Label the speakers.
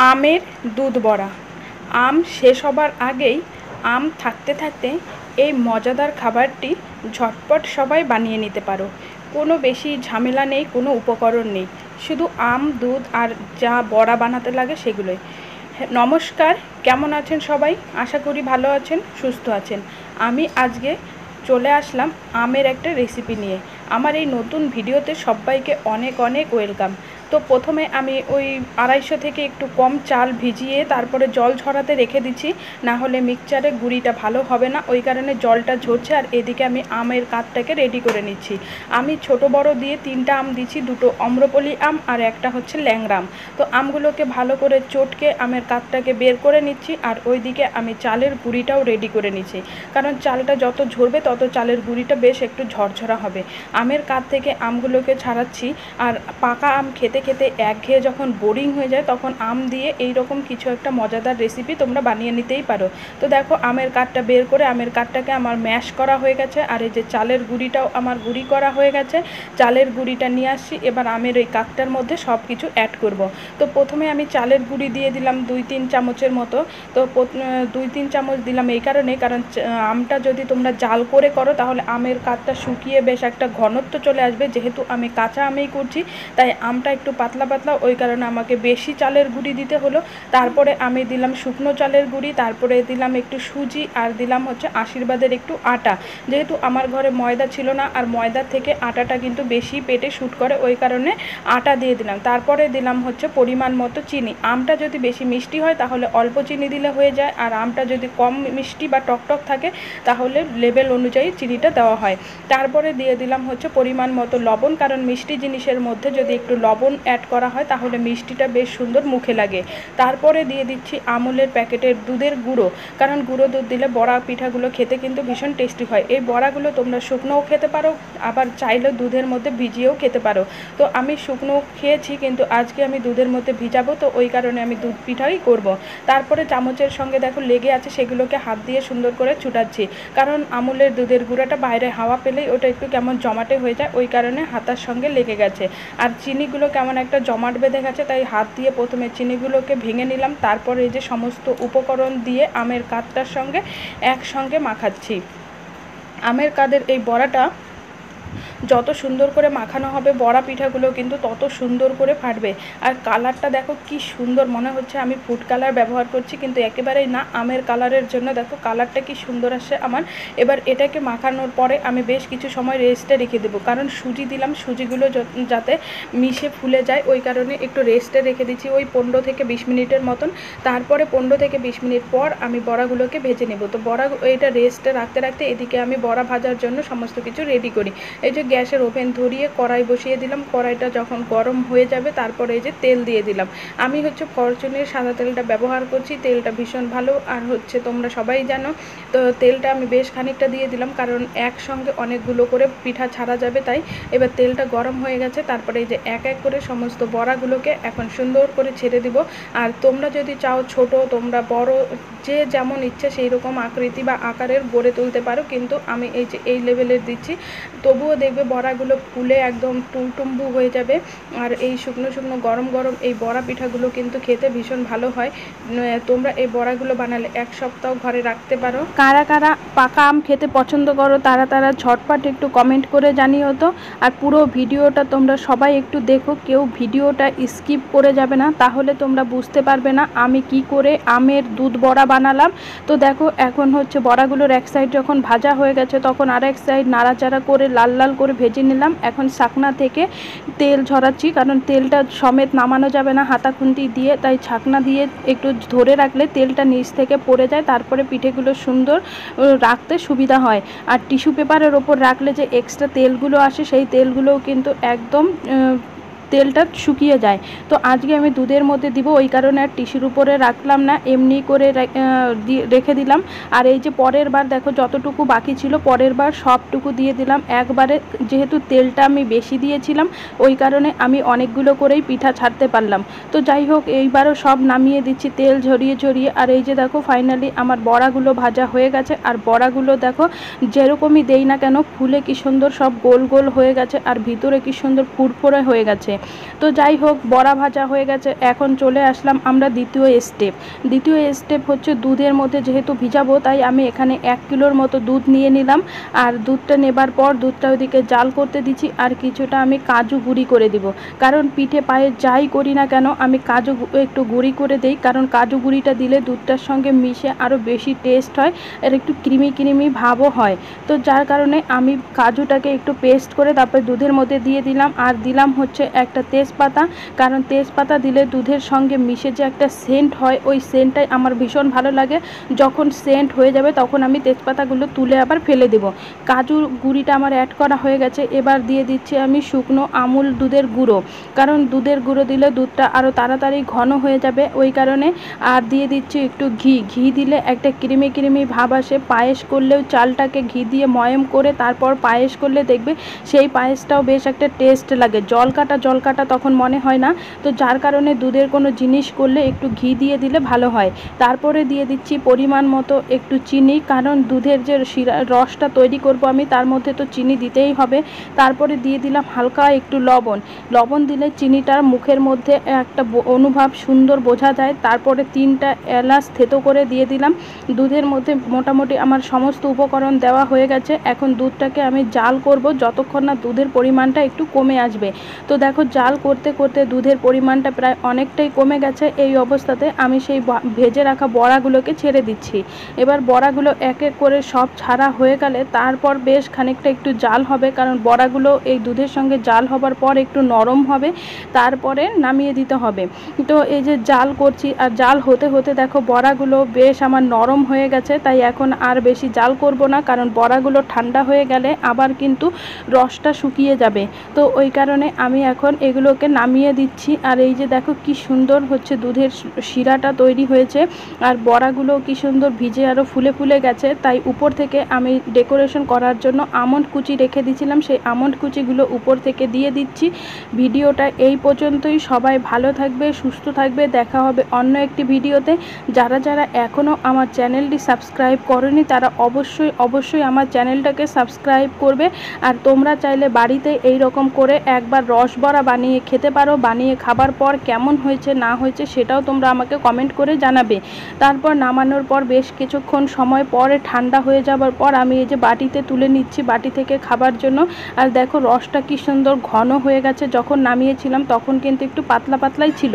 Speaker 1: আমের দুধ বড়া। আম শেষ হবার আগেই আম থাকতে থাকতে এই মজাদার খাবারটি ঝটপট সবাই বানিয়ে নিতে পারো। কোনো বেশি ঝামেলা নেই, কোনো উপকরণ নেই, শুধু আম, দুধ আর যা বড়া বানাতে লাগে সেগুলোই। নমস্কার, কেমন আছেন সবাই? আশা করি ভালো আছেন, সুস্থ আছেন। আমি আজকে চলে আসলাম আমের একটা রেসিপি নিয়ে। আমার এই নতুন ভিডিওতে সবাইকে অনেক অনেক ওয়েলকাম। তো প্রথমে আমি ওই 250 থেকে একটু কম চাল ভিজিয়ে তারপরে জল ঝরাতে রেখে দিচ্ছি, না হলে মিক্সচারে গুঁড়িটা ভালো হবে না, ওই কারণে জলটা ঝরছে। আর এদিকে আমি আমের কাঠটাকে রেডি করে নিচ্ছি। আমি ছোট বড় দিয়ে 3টা আম দিচ্ছি, 2টো আম্রপলি আম আর একটা হচ্ছে ল্যাংড়া আম। তো আমগুলোকে ভালো করে চটকে আমের কাঠটাকে বের করে নিচ্ছি। আর ওইদিকে আমি চালের গুঁড়িটাও রেডি করে নিচ্ছি, কারণ চালটা যত ঝরবে তত চালের গুঁড়িটা বেশ একটু ঝরঝরা হবে। আমের কাঠ থেকে আমগুলোকে ছাড়াচ্ছি। আর পাকা আম খেতে খেতে একঘেয়ে যখন বোরিং হয়ে যায় তখন আম দিয়ে এই রকম কিছু একটা মজাদার রেসিপি তোমরা বানিয়ে নিতেই পারো। তো দেখো, আমের কাঠটা বের করে আমের কাঠটাকে আমার ম্যাশ করা হয়ে গেছে। আর এই যে চালের গুঁড়িটাও আমার গুঁড়ি করা হয়ে গেছে। চালের গুঁড়িটা নিয়ে আসছি, এবার আমের ওই কাঠটার মধ্যে সব কিছু অ্যাড করব। তো প্রথমে আমি চালের গুঁড়ি দিয়ে দিলাম 2-3 চামচের মতো। তো 2-3 চামচ দিলাম এই কারণে, কারণ আমটা যদি তোমরা জাল করে করো তাহলে আমের কাঠটা শুকিয়ে বেশ একটা ঘনত্ব চলে আসবে। যেহেতু আমি কাঁচা আমেই করছি তাই আমটা একটু পাতলা পাতলা, ওই কারণে আমাকে বেশি চালের গুঁড়ি দিতে হলো। তারপরে আমি দিলাম শুকনো চালের গুঁড়ি, তারপরে দিলাম একটু সুজি, আর দিলাম হচ্ছে আশীর্বাদের একটু আটা। যেহেতু আমার ঘরে ময়দা ছিল না, আর ময়দার থেকে আটাটা কিন্তু বেশি পেটে শ্যুট করে, ওই কারণে আটা দিয়ে দিলাম। তারপরে দিলাম হচ্ছে পরিমাণ মতো চিনি। আমটা যদি বেশি মিষ্টি হয় তাহলে অল্প চিনি দিলে হয়ে যায়, আর আমটা যদি কম মিষ্টি বা টকটক থাকে তাহলে লেভেল অনুযায়ী চিনিটা দেওয়া হয়। তারপরে দিয়ে দিলাম হচ্ছে পরিমাণ মতো লবণ, কারণ মিষ্টি জিনিসের মধ্যে যদি একটু লবণ অ্যাড করা হয় তাহলে মিষ্টিটা বেশ সুন্দর মুখে লাগে। তারপরে দিয়ে দিচ্ছি আমুলের প্যাকেটের দুধের গুঁড়ো, কারণ গুঁড়ো দুধ দিলে বড়া পিঠাগুলো খেতে কিন্তু ভীষণ টেস্টি হয়। এই বড়াগুলো তোমরা শুকনোও খেতে পারো, আবার চাইলে দুধের মধ্যে ভিজিয়েও খেতে পারো। তো আমি শুকনো খেয়েছি, কিন্তু আজকে আমি দুধের মধ্যে ভিজাবো, তো ওই কারণে আমি দুধ পিঠাই করব। তারপরে চামচের সঙ্গে দেখো লেগে আছে, সেগুলোকে হাত দিয়ে সুন্দর করে ছুটাচ্ছি, কারণ আমুলের দুধের গুঁড়োটা বাইরে হাওয়া পেলেই ওটা একটু কেমন জমাটে হয়ে যায়, ওই কারণে হাতার সঙ্গে লেগে গেছে। আর চিনিগুলো কেমন একটা জমাট বেঁধে গেছে, তাই হাত দিয়ে প্রথমে চিনিগুলোকে ভেঙে নিলাম। তারপরে এই যে সমস্ত উপকরণ দিয়ে আমের কাঠটার সঙ্গে একসঙ্গে মাখাচ্ছি। আমের কাঠের এই বড়াটা যত সুন্দর করে মাখানো হবে বড়া পিঠাগুলো কিন্তু তত সুন্দর করে ফাটবে। আর কালারটা দেখো কি সুন্দর, মনে হচ্ছে আমি ফুড কালার ব্যবহার করছি, কিন্তু একেবারেই না, আমের কালারের জন্য দেখো কালারটা কি সুন্দর আসে আমার। এবার এটাকে মাখানোর পরে আমি বেশ কিছু সময় রেস্টে রেখে দেবো, কারণ সুজি দিলাম, সুজিগুলো যাতে মিশে ফুলে যায়, ওই কারণে একটু রেস্টে রেখে দিচ্ছি ওই 15 থেকে 20 মিনিটের মতন। তারপরে 15 থেকে 20 মিনিট পর আমি বড়াগুলোকে ভেজে নেব। তো বড়া এটা রেস্টে রাখতে রাখতে এদিকে আমি বড়া ভাজার জন্য সমস্ত কিছু রেডি করি। এই যে গ্যাসের ওভেন ধরিয়ে কড়াই বসিয়ে দিলাম, কড়াইটা যখন গরম হয়ে যাবে তারপরে এই যে তেল দিয়ে দিলাম। আমি হচ্ছে ফরচুনের সাদা তেলটা ব্যবহার করছি, তেলটা ভীষণ ভালো। আর হচ্ছে তোমরা সবাই জানো, তো তেলটা আমি বেশ খানিকটা দিয়ে দিলাম, কারণ একসঙ্গে অনেকগুলো করে পিঠা ছাড়া যাবে তাই। এবার তেলটা গরম হয়ে গেছে, তারপরে এই যে এক এক করে সমস্ত বড়াগুলোকে এখন সুন্দর করে ছেড়ে দিব। আর তোমরা যদি চাও ছোট, তোমরা বড়, যে যেমন ইচ্ছে সেই রকম আকৃতি বা আকারের গড়ে তুলতে পারো, কিন্তু আমি এই যে এই লেভেলের দিচ্ছি। তবুও দেখবে বড়াগুলো ফুলে একদম টুমটুম্বু হয়ে যাবে। আর এই শুকনো শুকনো গরম গরম এই বড়া পিঠাগুলো কিন্তু খেতে ভীষণ ভালো হয়। তোমরা এই বড়াগুলো বানালে 1 সপ্তাহ ঘরে রাখতে পারো। কারা কারা পাকা আম খেতে পছন্দ করো তারা তারা ঝটপট একটু কমেন্ট করে জানিও তো। আর পুরো ভিডিওটা তোমরা সবাই একটু দেখো, কেউ ভিডিওটা স্কিপ করে যাবে না, তাহলে তোমরা বুঝতে পারবে না আমি কি করে আমের দুধ বড়া বানালাম। তো দেখো, এখন হচ্ছে বড়াগুলোর এক সাইড যখন ভাজা হয়ে গেছে তখন আরেক সাইড নাড়াচাড়া করে লাল লাল করে ভেজে নিলাম। এখন ছাকনা থেকে তেল ঝরাচ্ছি, কারণ তেলটা সমেত নামানো যাবে না হাতা খুন্তি দিয়ে, তাই ছাকনা দিয়ে একটু ধরে রাখলে তেলটা নিচ থেকে পড়ে যায়, তারপরে পিঠেগুলো সুন্দর রাখতে সুবিধা হয়। আর টিস্যু পেপারের ওপর রাখলে যে এক্সট্রা তেলগুলো আসে সেই তেলগুলোও কিন্তু একদম তেলটা শুকিয়ে যায়। তো আজকে আমি দুধের মধ্যে দিব, ওই কারণে আর টিস্যুর উপরে রাখলাম না, এমনি করে রেখে দিলাম। আর এই যে পরের বার দেখো যতটুকু বাকি ছিল পরের বার সবটুকু দিয়ে দিলাম একবারে। যেহেতু তেলটা আমি বেশি দিয়েছিলাম ওই কারণে আমি অনেকগুলো করেই পিঠা ছাড়তে পারলাম। তো যাই হোক, এইবারও সব নামিয়ে দিচ্ছি তেল ঝরিয়ে ঝরিয়ে। আর এই যে দেখো ফাইনালি আমার বড়াগুলো ভাজা হয়ে গেছে। আর বড়াগুলো দেখো যেরকমই দেই না কেন ফুলে কি সুন্দর সব গোল গোল হয়ে গেছে, আর ভিতরে কি সুন্দর ফুরফুরে হয়ে গেছে। তো যাই হোক, বড়া ভাজা হয়ে গেছে। এখন চলে আসলাম আমরা দ্বিতীয় স্টেপ হচ্ছে দুধের মধ্যে যেহেতু ভিজাবো, তাই আমি এখানে 1 কিলোর মতো দুধ নিয়ে নিলাম। আর দুধটা নেবার পর দুধটা ওইদিকে জাল করতে দিচ্ছি, আর কিছুটা আমি কাজু গুঁড়ি করে দিব। কারণ পিঠে পায়ে যাই করি না কেন আমি কাজু একটু গুঁড়ি করে দিই, কারণ কাজু গুঁড়িটা দিলে দুধটার সঙ্গে মিশে আরও বেশি টেস্ট হয়, আর একটু ক্রিমি ভাবও হয়। তো যার কারণে আমি কাজুটাকে একটু পেস্ট করে তারপরে দুধের মধ্যে দিয়ে দিলাম। আর দিলাম হচ্ছে একটা তেজপাতা, কারণ তেজপাতা দিলে দুধের সঙ্গে মিশে যে একটা সেন্ট হয়, ওই সেন্টটাই আমার ভীষণ ভালো লাগে। যখন সেন্ট হয়ে যাবে তখন আমি তেজপাতাগুলো তুলে আবার ফেলে দেব। কাজুর গুঁড়িটা আমার অ্যাড করা হয়ে গেছে। এবার দিয়ে দিচ্ছি আমি শুকনো আমুল দুধের গুঁড়ো, কারণ দুধের গুঁড়ো দিলে দুধটা আরও তাড়াতাড়ি ঘন হয়ে যাবে, ওই কারণে। আর দিয়ে দিচ্ছি একটু ঘি দিলে একটা ক্রিমি ভাব আসে। পায়েস করলেও চালটাকে ঘি দিয়ে ময়ম করে তারপর পায়েস করলে দেখবে সেই পায়েসটাও বেশ একটা টেস্ট লাগে, জল কাটা তখন মনে হয় না। তো যার কারণে দুধের কোনো জিনিস করলে একটু ঘি দিয়ে দিলে ভালো হয়। তারপরে দিয়ে দিচ্ছি পরিমাণ মতো একটু চিনি, কারণ দুধের যে রসটা তৈরি করব আমি, তার মধ্যে তো চিনি দিতেই হবে। তারপরে দিয়ে দিলাম হালকা একটু লবণ দিলে চিনিটার মুখের মধ্যে একটা অনুভব সুন্দর বোঝা যায়। তারপরে 3টা এলাচ থেতো করে দিয়ে দিলাম। দুধের মধ্যে মোটামুটি আমার সমস্ত উপকরণ দেওয়া হয়ে গেছে। এখন দুধটাকে আমি জাল করব যতক্ষণ না দুধের পরিমাণটা একটু কমে আসবে। তো দেখো, জাল করতে করতে দুধের পরিমাণটা প্রায় অনেকটাই কমে গেছে। এই অবস্থাতে আমি সেই ভেজে রাখা বড়াগুলোকে ছেড়ে দিচ্ছি। এবার বড়াগুলো এক এক করে সব ছাড়া হয়ে গেলে তারপর বেশ খানিকটা একটু জাল হবে, কারণ বড়াগুলো এই দুধের সঙ্গে জাল হবার পর একটু নরম হবে, তারপরে নামিয়ে দিতে হবে। তো এই যে জাল করছি, আর জাল হতে হতে দেখো বড়াগুলো বেশ আমার নরম হয়ে গেছে। তাই এখন আর বেশি জাল করব না, কারণ বড়াগুলো ঠান্ডা হয়ে গেলে আবার কিন্তু রসটা শুকিয়ে যাবে। তো ওই কারণে আমি এখন এগুলোকে নামিয়ে দিচ্ছি। আর এই যে দেখো কি সুন্দর হচ্ছে দুধের শিরাটা তৈরি হয়েছে, আর বড়াগুলো কি সুন্দর ভিজে আরও ফুলে গেছে। তাই উপর থেকে আমি ডেকোরেশন করার জন্য আমন্ড কুচি রেখে দিয়েছিলাম, সেই আমন্ড কুচিগুলো উপর থেকে দিয়ে দিচ্ছি। ভিডিওটা এই পর্যন্তই। সবাই ভালো থাকবে, সুস্থ থাকবে। দেখা হবে অন্য একটি ভিডিওতে। যারা এখনও আমার চ্যানেলটি সাবস্ক্রাইব করেনি তারা অবশ্যই আমার চ্যানেলটাকে সাবস্ক্রাইব করবে। আর তোমরা চাইলে বাড়িতে এই রকম করে একবার রসবড়া বানিয়ে খেতে পারো। বানিয়ে খাবার পর কেমন হয়েছে না হয়েছে সেটাও তোমরা আমাকে কমেন্ট করে জানাবে। তারপর নামানোর পর বেশ কিছুক্ষণ সময় পরে ঠান্ডা হয়ে যাবার পর আমি এই যে বাটিতে তুলে নিচ্ছি বাটি থেকে খাবার জন্য। আর দেখো রসটা কি সুন্দর ঘন হয়ে গেছে। যখন নামিয়েছিলাম তখন কিন্তু একটু পাতলাই ছিল।